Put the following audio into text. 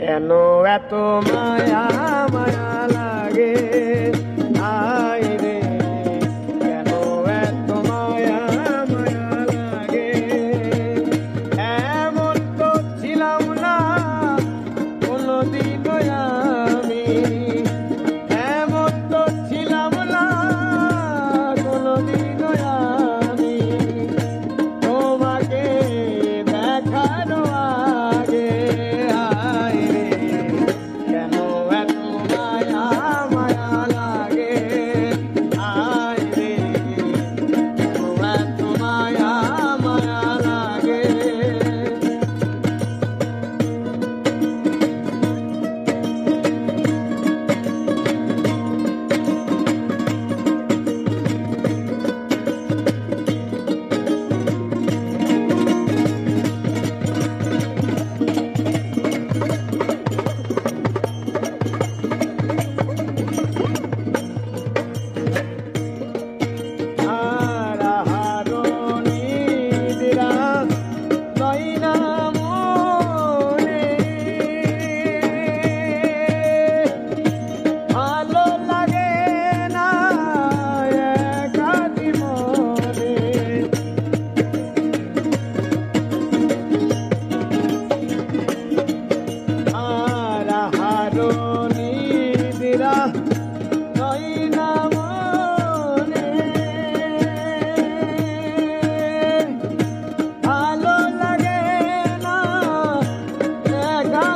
কেন এত মায়া মায়া লাগে আয় রে, কেন এত মায়া মায়া লাগে। এমন তো ছিলাম না কোনদিন আমি, এমন তো ছিলাম না কোনদিন আমি, তোমাকে দেখার আগে আয় রে, কেন এত মায়া মায়া লাগে আয় রে, কেন এত মায়া মায়া লাগে। ভালো লাগে না একা